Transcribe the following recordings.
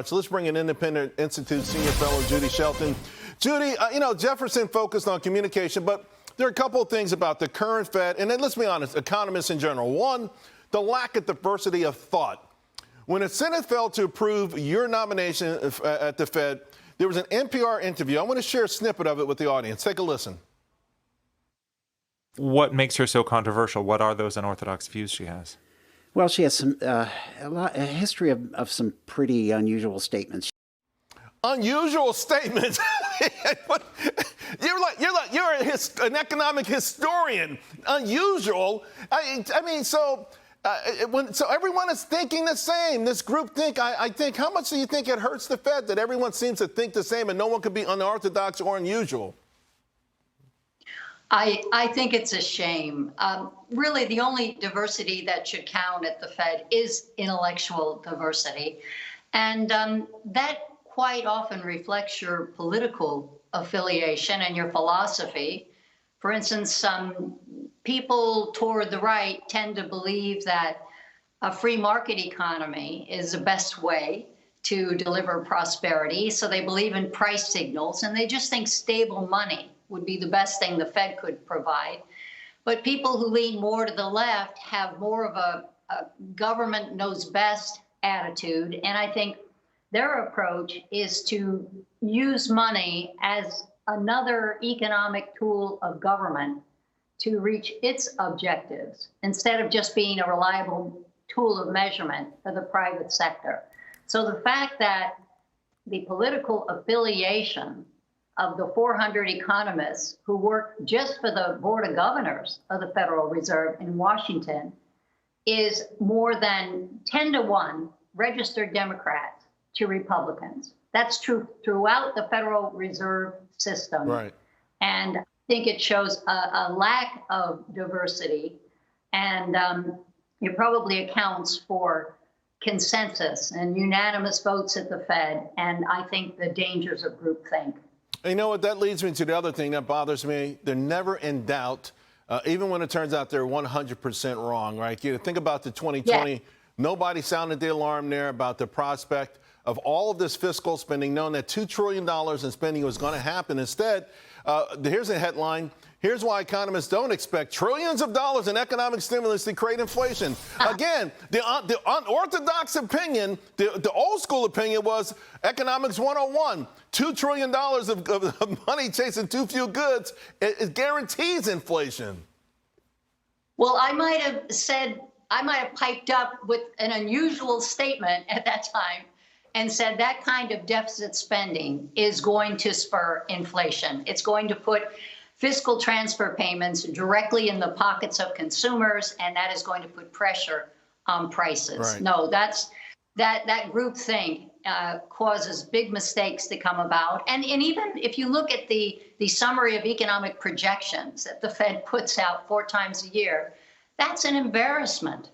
So let's bring in Independent Institute Senior Fellow Judy Shelton. Judy, Jefferson focused on communication, but there are a couple of things about the current Fed, and then let's be honest, economists in general. One, the lack of diversity of thought. When the Senate failed to approve your nomination at the Fed, there was an NPR interview. I want to share a snippet of it with the audience. Take a listen. What makes her so controversial? What are those unorthodox views she has? Well, she has a history of some pretty unusual statements. Unusual statements? You're an economic historian. Unusual? So everyone is thinking the same. This group think. I think. How much do you think it hurts the Fed that everyone seems to think the same and no one could be unorthodox or unusual? I think it's a shame. Really, the only diversity that should count at the Fed is intellectual diversity. And that quite often reflects your political affiliation and your philosophy. For instance, some people toward the right tend to believe that a free market economy is the best way to deliver prosperity. So they believe in price signals, and they just think stable money would be the best thing the Fed could provide. But people who lean more to the left have more of a government knows best attitude. And I think their approach is to use money as another economic tool of government to reach its objectives, instead of just being a reliable tool of measurement for the private sector. So the fact that the political affiliation of the 400 economists who work just for the Board of Governors of the Federal Reserve in Washington is more than 10 to 1 registered Democrats to Republicans. That's true throughout the Federal Reserve system. Right. And I think it shows a lack of diversity, and it probably accounts for consensus and unanimous votes at the Fed, and I think the dangers of groupthink. You know what? That leads me to the other thing that bothers me. They're never in doubt, even when it turns out they're 100% wrong, right? You think about the 2020. Yeah. Nobody sounded the alarm there about the prospect of all of this fiscal spending, knowing that $2 trillion in spending was going to happen. Instead, here's a headline. Here's why economists don't expect trillions of dollars in economic stimulus to create inflation. Again, the unorthodox opinion, the old school opinion was economics 101. $2 trillion of money chasing too few goods, it guarantees inflation. Well, I might have piped up with an unusual statement at that time and said that kind of deficit spending is going to spur inflation. It's going to put fiscal transfer payments directly in the pockets of consumers, and that is going to put pressure on prices. Right. No, that groupthink causes big mistakes to come about. And even if you look at the summary of economic projections that the Fed puts out 4 times a year, that's an embarrassment.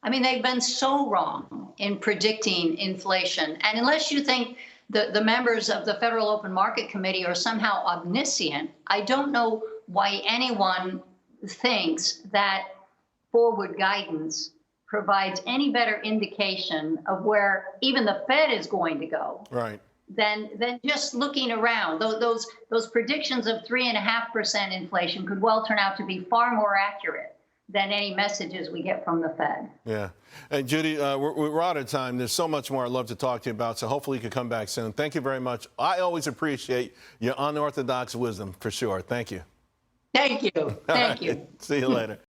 I mean, they've been so wrong in predicting inflation. And unless you think the members of the Federal Open Market Committee are somehow omniscient, I don't know why anyone thinks that forward guidance provides any better indication of where even the Fed is going to go. Right. Than just looking around. Those predictions of 3.5% inflation could well turn out to be far more accurate than any messages we get from the Fed. Yeah. And Judy, we're out of time. There's so much more I'd love to talk to you about, so hopefully you can come back soon. Thank you very much. I always appreciate your unorthodox wisdom, for sure. Thank you. Thank you. Thank you. See you later.